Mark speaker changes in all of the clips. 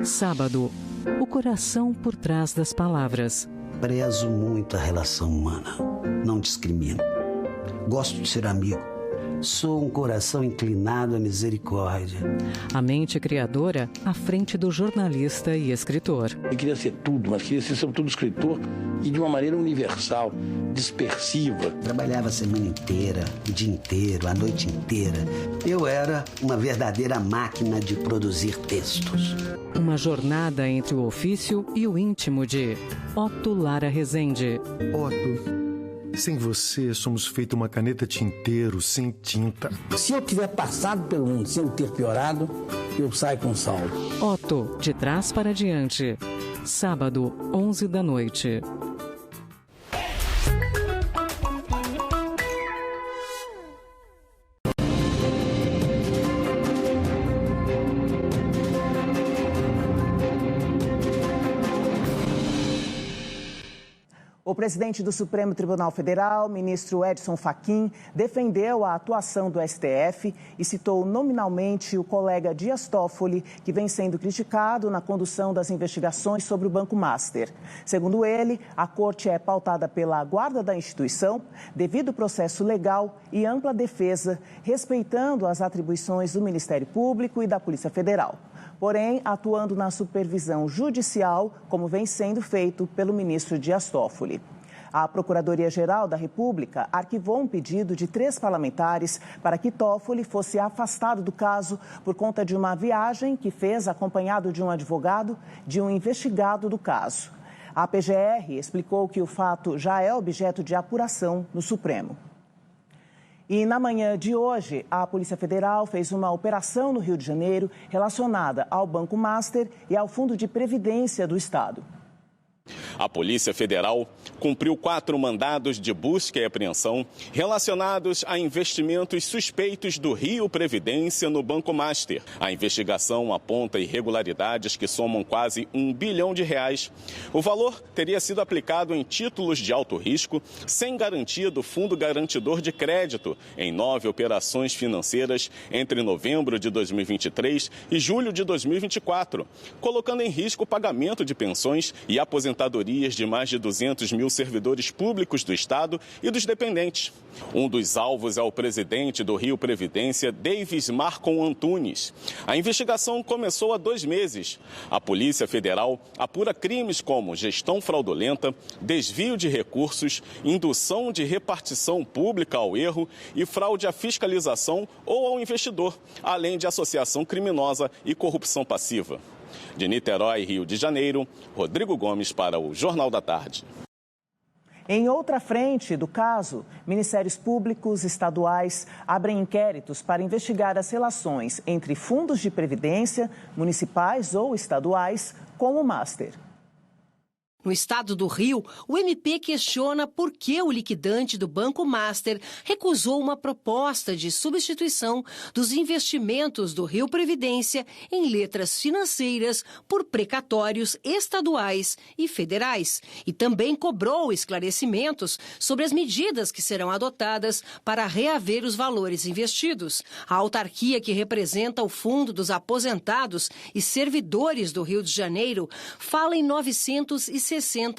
Speaker 1: Sábado, o coração por trás das palavras.
Speaker 2: Prezo muito a relação humana. Não discrimino. Gosto de ser amigo. Sou um coração inclinado à misericórdia.
Speaker 1: A mente criadora à frente do jornalista e escritor.
Speaker 3: Eu queria ser tudo, mas queria ser sobretudo escritor e de uma maneira universal, dispersiva.
Speaker 2: Trabalhava a semana inteira, o dia inteiro, a noite inteira. Eu era uma verdadeira máquina de produzir textos.
Speaker 1: Uma jornada entre o ofício e o íntimo de Otto Lara Rezende.
Speaker 4: Otto, sem você somos feito uma caneta tinteiro sem tinta.
Speaker 3: Se eu tiver passado pelo mundo sem ter piorado, eu saio com saldo.
Speaker 1: Otto, de trás para diante. Sábado, 11 da noite.
Speaker 5: O presidente do Supremo Tribunal Federal, ministro Edson Fachin, defendeu a atuação do STF e citou nominalmente o colega Dias Toffoli, que vem sendo criticado na condução das investigações sobre o Banco Master. Segundo ele, a corte é pautada pela guarda da instituição, devido processo legal e ampla defesa, respeitando as atribuições do Ministério Público e da Polícia Federal. Porém, atuando na supervisão judicial, como vem sendo feito pelo ministro Dias Toffoli. A Procuradoria-Geral da República arquivou um pedido de 3 parlamentares para que Toffoli fosse afastado do caso por conta de uma viagem que fez acompanhado de um advogado de um investigado do caso. A PGR explicou que o fato já é objeto de apuração no Supremo. E na manhã de hoje, a Polícia Federal fez uma operação no Rio de Janeiro relacionada ao Banco Master e ao Fundo de Previdência do Estado.
Speaker 6: A Polícia Federal cumpriu 4 mandados de busca e apreensão relacionados a investimentos suspeitos do Rio Previdência no Banco Master. A investigação aponta irregularidades que somam quase R$1 bilhão. O valor teria sido aplicado em títulos de alto risco, sem garantia do Fundo Garantidor de Crédito, em 9 operações financeiras entre novembro de 2023 e julho de 2024, colocando em risco o pagamento de pensões e aposentadorias de mais de 200 mil servidores públicos do Estado e dos dependentes. Um dos alvos é o presidente do Rio Previdência, Davis Marcon Antunes. A investigação começou há 2 meses. A Polícia Federal apura crimes como gestão fraudulenta, desvio de recursos, indução de repartição pública ao erro e fraude à fiscalização ou ao investidor, além de associação criminosa e corrupção passiva. De Niterói, Rio de Janeiro, Rodrigo Gomes para o Jornal da Tarde.
Speaker 5: Em outra frente do caso, ministérios públicos estaduais abrem inquéritos para investigar as relações entre fundos de previdência, municipais ou estaduais, com o Master.
Speaker 7: No estado do Rio, o MP questiona por que o liquidante do Banco Master recusou uma proposta de substituição dos investimentos do Rio Previdência em letras financeiras por precatórios estaduais e federais. E também cobrou esclarecimentos sobre as medidas que serão adotadas para reaver os valores investidos. A autarquia que representa o Fundo dos Aposentados e Servidores do Rio de Janeiro fala em 960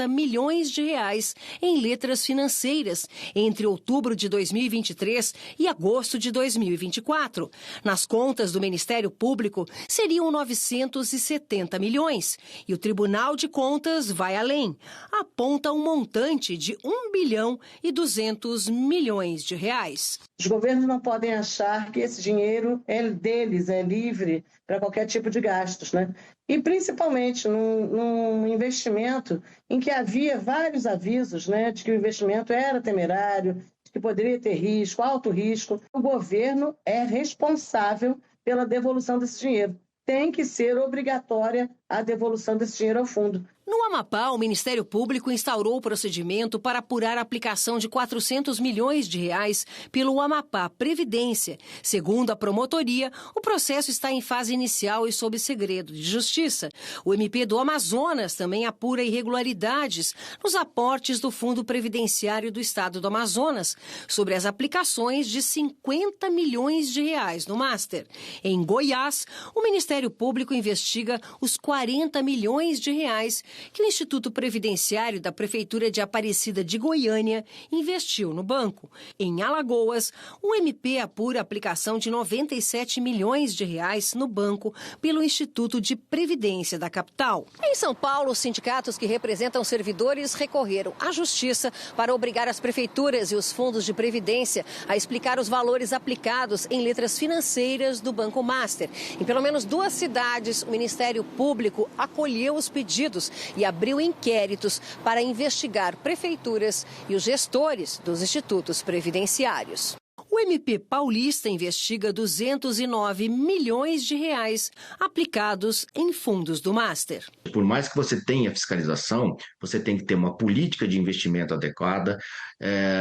Speaker 7: milhões de reais em letras financeiras entre outubro de 2023 e agosto de 2024. Nas contas do Ministério Público, seriam 970 milhões. E o Tribunal de Contas vai além. Aponta um montante de 1 bilhão e 200 milhões de reais.
Speaker 8: Os governos não podem achar que esse dinheiro é deles, é livre para qualquer tipo de gastos, né? E principalmente num investimento em que havia vários avisos, né, de que o investimento era temerário, de que poderia ter risco, alto risco. O governo é responsável pela devolução desse dinheiro. Tem que ser obrigatória a devolução desse dinheiro ao fundo.
Speaker 7: No Amapá, o Ministério Público instaurou o procedimento para apurar a aplicação de 400 milhões de reais pelo Amapá Previdência. Segundo a promotoria, o processo está em fase inicial e sob segredo de justiça. O MP do Amazonas também apura irregularidades nos aportes do Fundo Previdenciário do Estado do Amazonas sobre as aplicações de 50 milhões de reais no Master. Em Goiás, o Ministério Público investiga os 40 milhões de reais que o Instituto Previdenciário da Prefeitura de Aparecida de Goiânia investiu no banco. Em Alagoas, o MP apura a aplicação de 97 milhões de reais no banco pelo Instituto de Previdência da capital. Em São Paulo, os sindicatos que representam servidores recorreram à Justiça para obrigar as prefeituras e os fundos de previdência a explicar os valores aplicados em letras financeiras do Banco Master. Em pelo menos 2 cidades, o Ministério Público acolheu os pedidos e abriu inquéritos para investigar prefeituras e os gestores dos institutos previdenciários. O MP paulista investiga 209 milhões de reais aplicados em fundos do Master.
Speaker 9: Por mais que você tenha fiscalização, você tem que ter uma política de investimento adequada,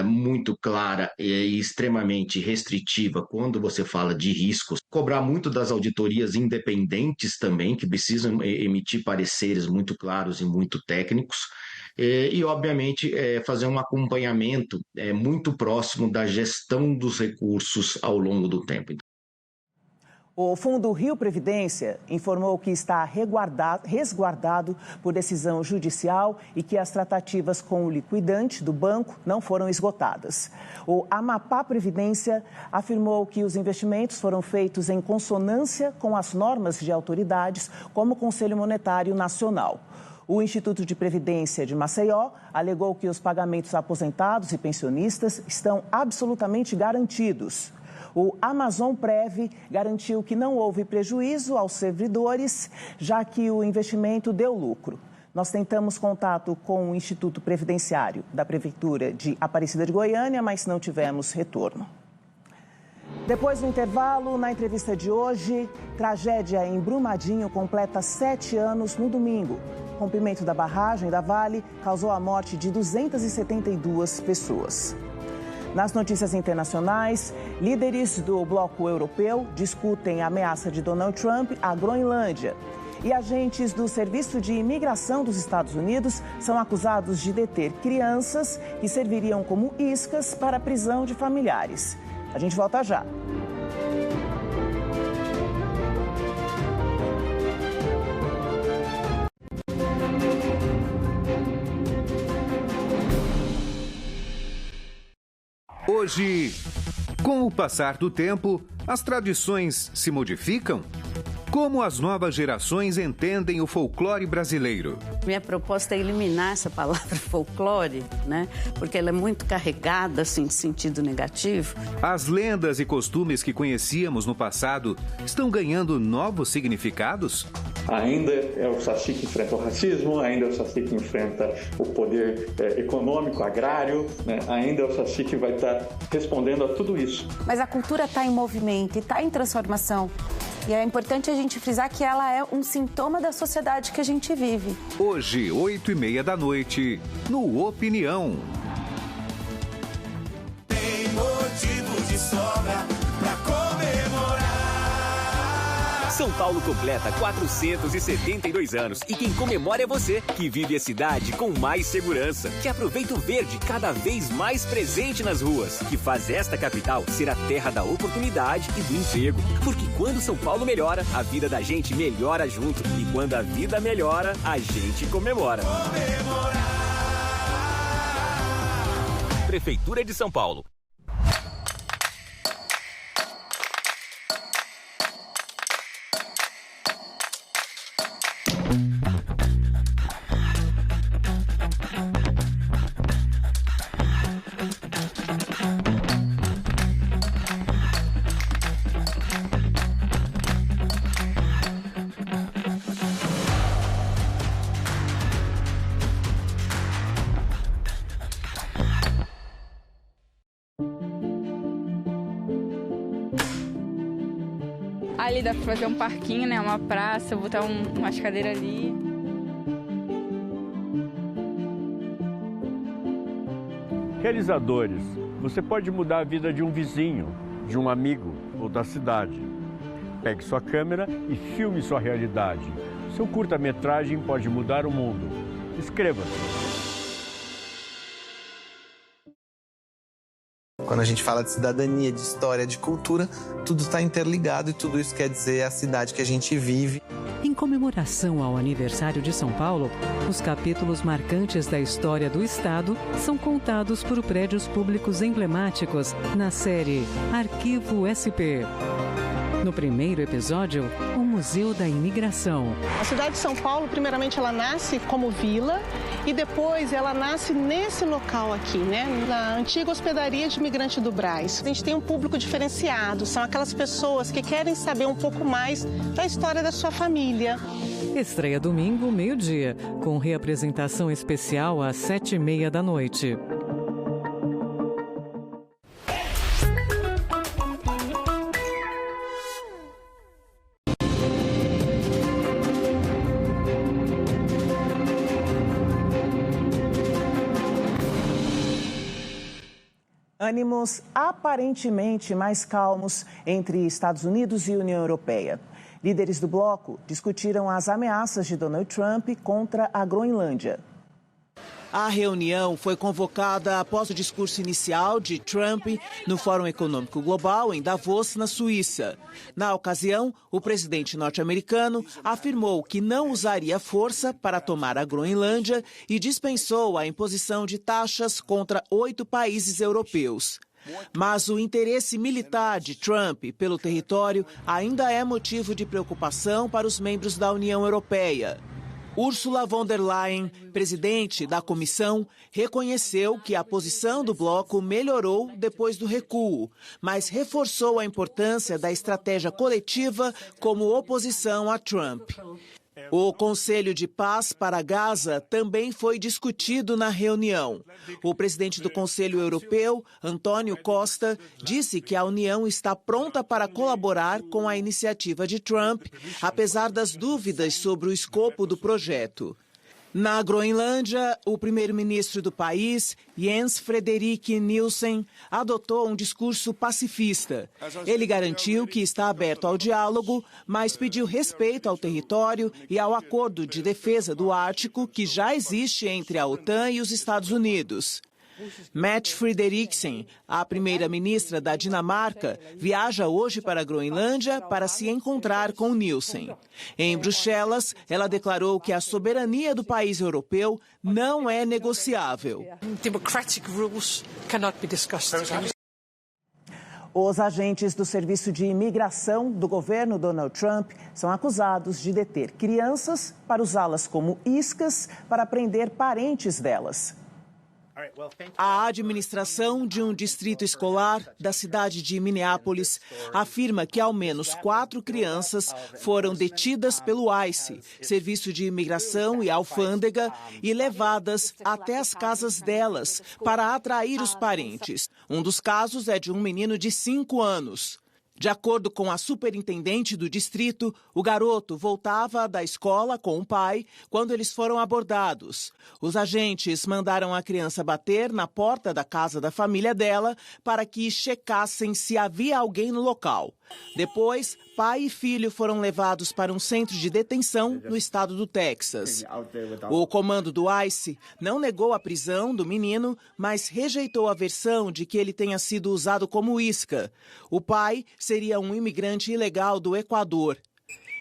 Speaker 9: muito clara e extremamente restritiva quando você fala de riscos. Cobrar muito das auditorias independentes também, que precisam emitir pareceres muito claros e muito técnicos. E, obviamente, fazer um acompanhamento muito próximo da gestão dos recursos ao longo do tempo.
Speaker 5: O Fundo Rio Previdência informou que está resguardado por decisão judicial e que as tratativas com o liquidante do banco não foram esgotadas. O Amapá Previdência afirmou que os investimentos foram feitos em consonância com as normas de autoridades, como o Conselho Monetário Nacional. O Instituto de Previdência de Maceió alegou que os pagamentos a aposentados e pensionistas estão absolutamente garantidos. O Amazon Prev garantiu que não houve prejuízo aos servidores, já que o investimento deu lucro. Nós tentamos contato com o Instituto Previdenciário da Prefeitura de Aparecida de Goiânia, mas não tivemos retorno. Depois do intervalo, na entrevista de hoje, tragédia em Brumadinho completa 7 anos no domingo. O rompimento da barragem da Vale causou a morte de 272 pessoas. Nas notícias internacionais, líderes do bloco europeu discutem a ameaça de Donald Trump à Groenlândia. E agentes do Serviço de Imigração dos Estados Unidos são acusados de deter crianças que serviriam como iscas para a prisão de familiares. A gente volta já.
Speaker 10: Hoje, com o passar do tempo, as tradições se modificam? Como as novas gerações entendem o folclore brasileiro?
Speaker 11: Minha proposta é eliminar essa palavra folclore, né? Porque ela é muito carregada, assim, de sentido negativo.
Speaker 10: As lendas e costumes que conhecíamos no passado estão ganhando novos significados?
Speaker 12: Ainda é o Saci que enfrenta o racismo, ainda é o Saci que enfrenta o poder econômico, agrário, né? Ainda é o Saci que vai estar respondendo a tudo isso.
Speaker 13: Mas a cultura está em movimento e está em transformação. E é importante a gente frisar que ela é um sintoma da sociedade que a gente vive.
Speaker 10: Hoje, 8h30 da noite, no Opinião.
Speaker 14: Tem motivo de sobra pra comemorar.
Speaker 15: São Paulo completa 472 anos e quem comemora é você, que vive a cidade com mais segurança, que aproveita o verde cada vez mais presente nas ruas, que faz esta capital ser a terra da oportunidade e do emprego. Porque quando São Paulo melhora, a vida da gente melhora junto. E quando a vida melhora, a gente comemora. Prefeitura de São Paulo.
Speaker 16: Ali dá pra fazer um parquinho, né? Uma praça, botar umas cadeiras ali.
Speaker 17: Realizadores, você pode mudar a vida de um vizinho, de um amigo ou da cidade. Pegue sua câmera e filme sua realidade. Seu curta-metragem pode mudar o mundo. Inscreva-se.
Speaker 18: Quando a gente fala de cidadania, de história, de cultura, tudo está interligado e tudo isso quer dizer a cidade que a gente vive.
Speaker 1: Em comemoração ao aniversário de São Paulo, os capítulos marcantes da história do estado são contados por prédios públicos emblemáticos na série Arquivo SP. No primeiro episódio, o Museu da Imigração.
Speaker 18: A cidade de São Paulo, primeiramente, ela nasce como vila e depois ela nasce nesse local aqui, né? Na antiga hospedaria de imigrante do Brás. A gente tem um público diferenciado, são aquelas pessoas que querem saber um pouco mais da história da sua família.
Speaker 1: Estreia domingo, meio-dia, com reapresentação especial às 7h30 da noite.
Speaker 5: Ânimos aparentemente mais calmos entre Estados Unidos e União Europeia. Líderes do bloco discutiram as ameaças de Donald Trump contra a Groenlândia.
Speaker 19: A reunião foi convocada após o discurso inicial de Trump no Fórum Econômico Global em Davos, na Suíça. Na ocasião, o presidente norte-americano afirmou que não usaria força para tomar a Groenlândia e dispensou a imposição de taxas contra 8 países europeus. Mas o interesse militar de Trump pelo território ainda é motivo de preocupação para os membros da União Europeia. Ursula von der Leyen, presidente da comissão, reconheceu que a posição do bloco melhorou depois do recuo, mas reforçou a importância da estratégia coletiva como oposição a Trump. O Conselho de Paz para Gaza também foi discutido na reunião. O presidente do Conselho Europeu, Antônio Costa, disse que a União está pronta para colaborar com a iniciativa de Trump, apesar das dúvidas sobre o escopo do projeto. Na Groenlândia, o primeiro-ministro do país, Jens Frederik Nielsen, adotou um discurso pacifista. Ele garantiu que está aberto ao diálogo, mas pediu respeito ao território e ao acordo de defesa do Ártico que já existe entre a OTAN e os Estados Unidos. Mette Frederiksen, a primeira-ministra da Dinamarca, viaja hoje para a Groenlândia para se encontrar com Nielsen. Em Bruxelas, ela declarou que a soberania do país europeu não é negociável.
Speaker 20: Democratic rules cannot be discussed.
Speaker 5: Os agentes do Serviço de Imigração do governo Donald Trump são acusados de deter crianças para usá-las como iscas para prender parentes delas.
Speaker 19: A administração de um distrito escolar da cidade de Minneapolis afirma que ao menos 4 crianças foram detidas pelo ICE, Serviço de Imigração e Alfândega, e levadas até as casas delas para atrair os parentes. Um dos casos é de um menino de 5 anos. De acordo com a superintendente do distrito, o garoto voltava da escola com o pai quando eles foram abordados. Os agentes mandaram a criança bater na porta da casa da família dela para que checassem se havia alguém no local. Depois, pai e filho foram levados para um centro de detenção no estado do Texas. O comando do ICE não negou a prisão do menino, mas rejeitou a versão de que ele tenha sido usado como isca. O pai seria um imigrante ilegal do Equador.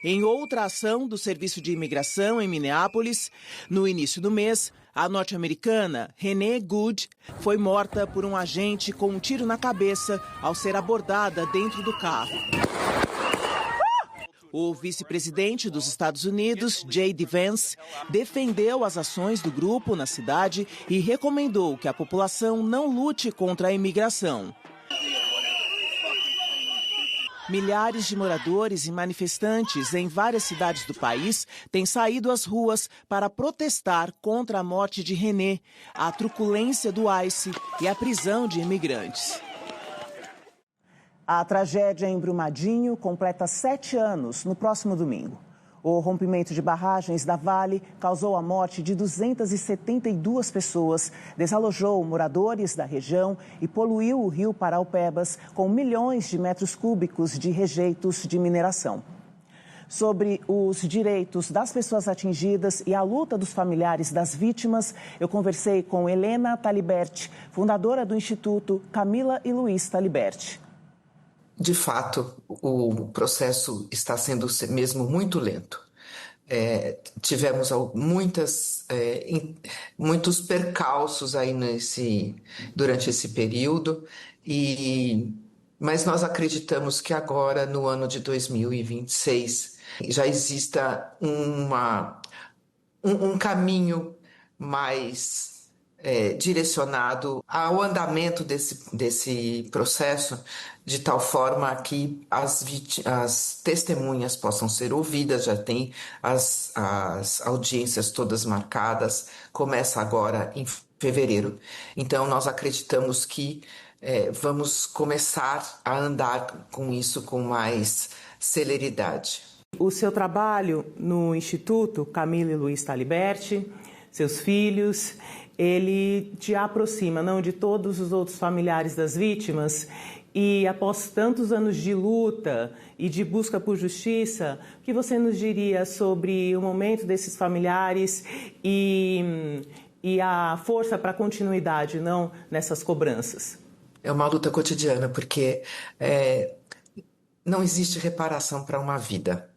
Speaker 19: Em outra ação do Serviço de Imigração em Minneapolis, no início do mês, a norte-americana Renee Good foi morta por um agente com um tiro na cabeça ao ser abordada dentro do carro. O vice-presidente dos Estados Unidos, J.D. Vance, defendeu as ações do grupo na cidade e recomendou que a população não lute contra a imigração. Milhares de moradores e manifestantes em várias cidades do país têm saído às ruas para protestar contra a morte de Renee, a truculência do ICE e a prisão de imigrantes.
Speaker 5: A tragédia em Brumadinho completa 7 anos no próximo domingo. O rompimento de barragens da Vale causou a morte de 272 pessoas, desalojou moradores da região e poluiu o rio Paraupebas com milhões de metros cúbicos de rejeitos de mineração. Sobre os direitos das pessoas atingidas e a luta dos familiares das vítimas, eu conversei com Helena Taliberti, fundadora do Instituto Camila e Luiz Taliberti.
Speaker 21: De fato, o processo está sendo mesmo muito lento. tivemos muitos percalços aí durante esse período, mas nós acreditamos que agora, no ano de 2026, já exista um caminho mais direcionado ao andamento desse processo, de tal forma que as testemunhas possam ser ouvidas. Já tem as audiências todas marcadas, começa agora em fevereiro. Então, nós acreditamos que vamos começar a andar com isso com mais celeridade.
Speaker 5: O seu trabalho no Instituto Camila e Luiz Taliberti, seus filhos, ele te aproxima, não, de todos os outros familiares das vítimas. E após tantos anos de luta e de busca por justiça, o que você nos diria sobre o momento desses familiares e a força para a continuidade, não, nessas cobranças?
Speaker 21: É uma luta cotidiana, porque não existe reparação para uma vida,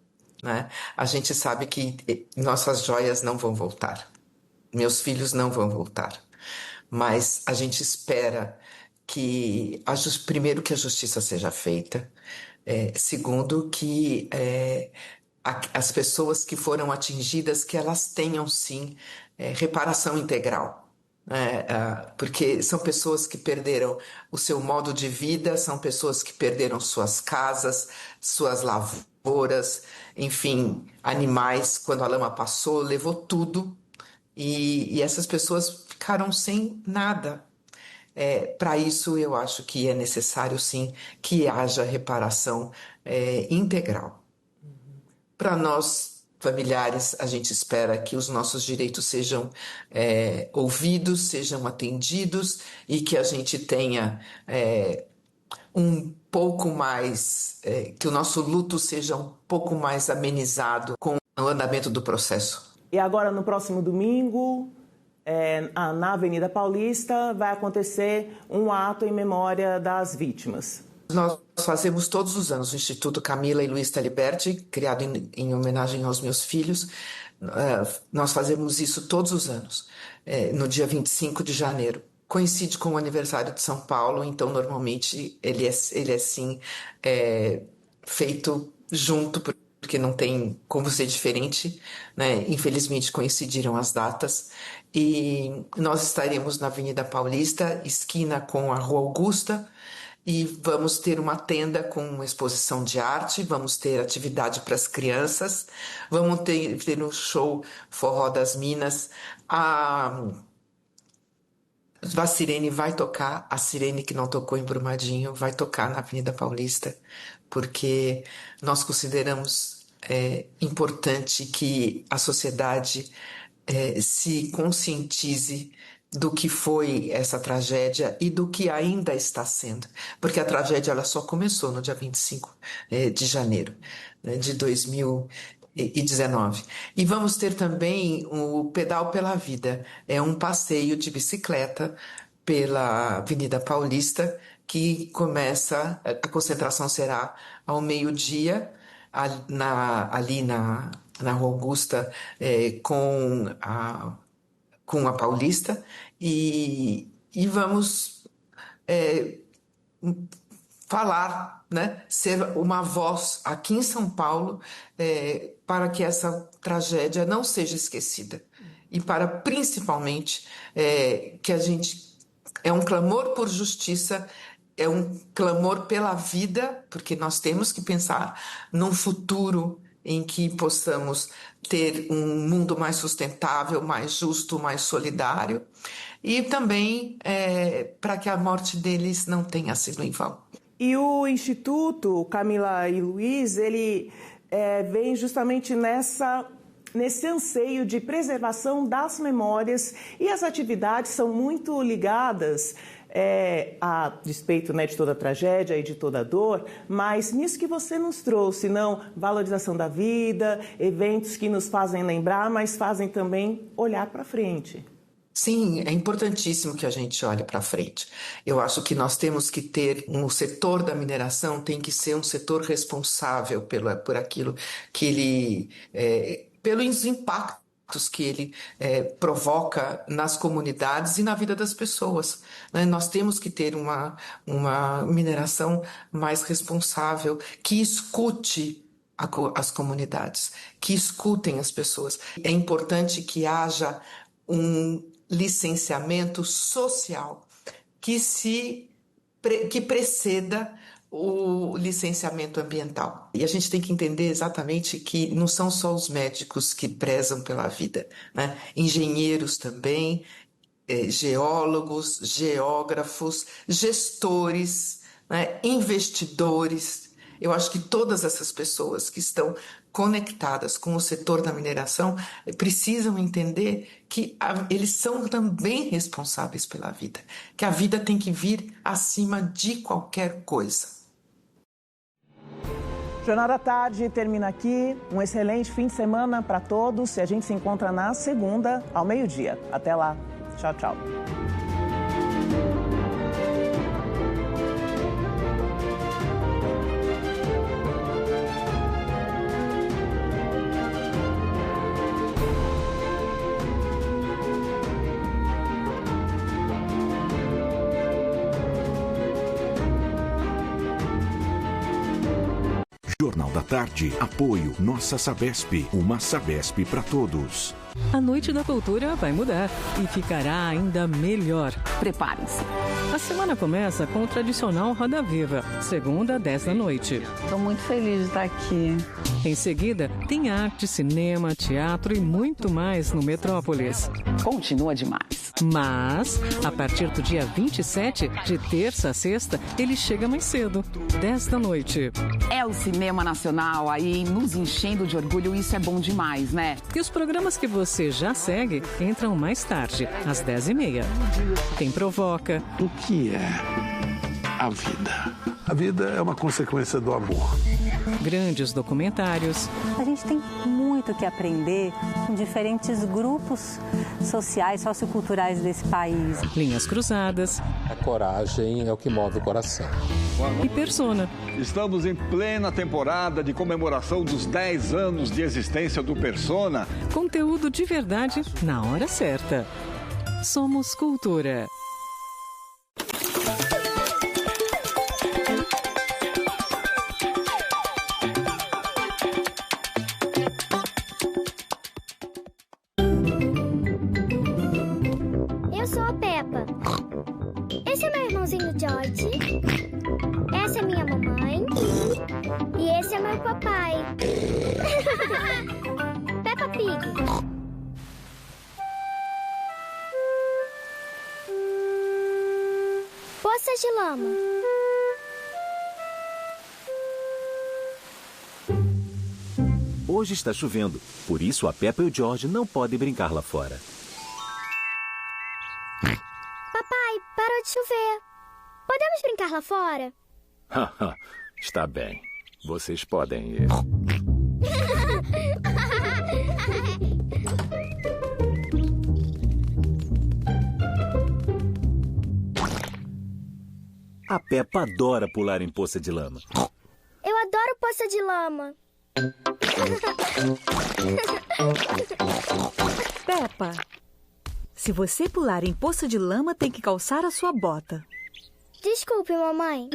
Speaker 21: né? A gente sabe que nossas joias não vão voltar. Meus filhos não vão voltar, mas a gente espera que, primeiro, que a justiça seja feita, segundo, que as pessoas que foram atingidas, que elas tenham, sim, reparação integral. Porque são pessoas que perderam o seu modo de vida, são pessoas que perderam suas casas, suas lavouras, enfim, animais, quando a lama passou, levou tudo. E essas pessoas ficaram sem nada. Para isso, eu acho que é necessário, sim, que haja reparação integral. Para nós, familiares, a gente espera que os nossos direitos sejam ouvidos, sejam atendidos e que a gente tenha um pouco mais, que o nosso luto seja um pouco mais amenizado com o andamento do processo.
Speaker 5: E agora, no próximo domingo, na Avenida Paulista, vai acontecer um ato em memória das vítimas.
Speaker 21: Nós fazemos todos os anos o Instituto Camila e Luiz Taliberti, criado em homenagem aos meus filhos. Nós fazemos isso todos os anos, no dia 25 de janeiro. Coincide com o aniversário de São Paulo, então normalmente ele é sim feito junto, porque não tem como ser diferente, né? Infelizmente coincidiram as datas. E nós estaremos na Avenida Paulista, esquina com a Rua Augusta, e vamos ter uma tenda com exposição de arte, vamos ter atividade para as crianças, vamos ter um show Forró das Minas. A Sirene vai tocar, a Sirene que não tocou em Brumadinho vai tocar na Avenida Paulista, porque nós consideramos importante que a sociedade se conscientize do que foi essa tragédia e do que ainda está sendo, porque a tragédia ela só começou no dia 25 de janeiro, né, de 2019. E vamos ter também o Pedal pela Vida, é um passeio de bicicleta pela Avenida Paulista, que começa, a concentração será ao meio-dia, ali na Rua Augusta, com a Paulista, e vamos falar, né, ser uma voz aqui em São Paulo para que essa tragédia não seja esquecida e para, principalmente, que a gente... É um clamor por justiça, é um clamor pela vida, porque nós temos que pensar num futuro em que possamos ter um mundo mais sustentável, mais justo, mais solidário, e também para que a morte deles não tenha sido em vão.
Speaker 5: E o Instituto Camila e Luiz, ele vem justamente nesse anseio de preservação das memórias, e as atividades são muito ligadas a despeito, né, de toda a tragédia e de toda a dor, mas nisso que você nos trouxe, não, valorização da vida, eventos que nos fazem lembrar, mas fazem também olhar para frente.
Speaker 21: Sim, é importantíssimo que a gente olhe para frente. Eu acho que nós temos que ter, o setor da mineração tem que ser um setor responsável por aquilo que ele pelos impactos que ele provoca nas comunidades e na vida das pessoas. Né? Nós temos que ter uma mineração mais responsável, que escute as comunidades, que escutem as pessoas. É importante que haja um licenciamento social que preceda o licenciamento ambiental. E a gente tem que entender exatamente que não são só os médicos que prezam pela vida, né? Engenheiros também, geólogos, geógrafos, gestores, né? Investidores. Eu acho que todas essas pessoas que estão conectadas com o setor da mineração precisam entender que eles são também responsáveis pela vida, que a vida tem que vir acima de qualquer coisa.
Speaker 5: Jornal da Tarde termina aqui. Um excelente fim de semana para todos e a gente se encontra na segunda ao meio-dia. Até lá. Tchau, tchau.
Speaker 2: Jornal da Tarde. Apoio Nossa Sabesp. Uma Sabesp para todos.
Speaker 1: A Noite da Cultura vai mudar e ficará ainda melhor. Preparem-se. A semana começa com o tradicional Roda Viva, segunda, 10 da noite.
Speaker 22: Estou muito feliz de estar aqui.
Speaker 1: Em seguida, tem arte, cinema, teatro e muito mais no Metrópolis.
Speaker 22: Continua demais.
Speaker 1: Mas, a partir do dia 27, de terça a sexta, ele chega mais cedo, 10 da noite.
Speaker 22: É o cinema nacional aí nos enchendo de orgulho, isso é bom demais, né?
Speaker 1: E os programas que você já segue entram mais tarde, às 10h30. Tem Provoca.
Speaker 23: O que é a vida? A vida é uma consequência do amor.
Speaker 1: Grandes documentários.
Speaker 24: A gente tem muito que aprender com diferentes grupos sociais, socioculturais desse país.
Speaker 1: Linhas Cruzadas.
Speaker 25: A coragem é o que move o coração.
Speaker 1: E Persona.
Speaker 26: Estamos em plena temporada de comemoração dos 10 anos de existência do Persona.
Speaker 1: Conteúdo de verdade na hora certa. Somos Cultura.
Speaker 27: Eu sou a Peppa. Esse é meu irmãozinho George. Essa é minha mamãe. E esse é meu papai. Peppa Pig. Poças de lama.
Speaker 28: Hoje está chovendo, por isso a Peppa e o George não podem brincar lá fora.
Speaker 27: Papai, parou de chover. Podemos brincar lá fora?
Speaker 28: Está bem. Vocês podem ir. A Peppa adora pular em poça de lama.
Speaker 27: Eu adoro poça de lama.
Speaker 29: Peppa, se você pular em poça de lama, tem que calçar a sua bota.
Speaker 27: Desculpe, mamãe.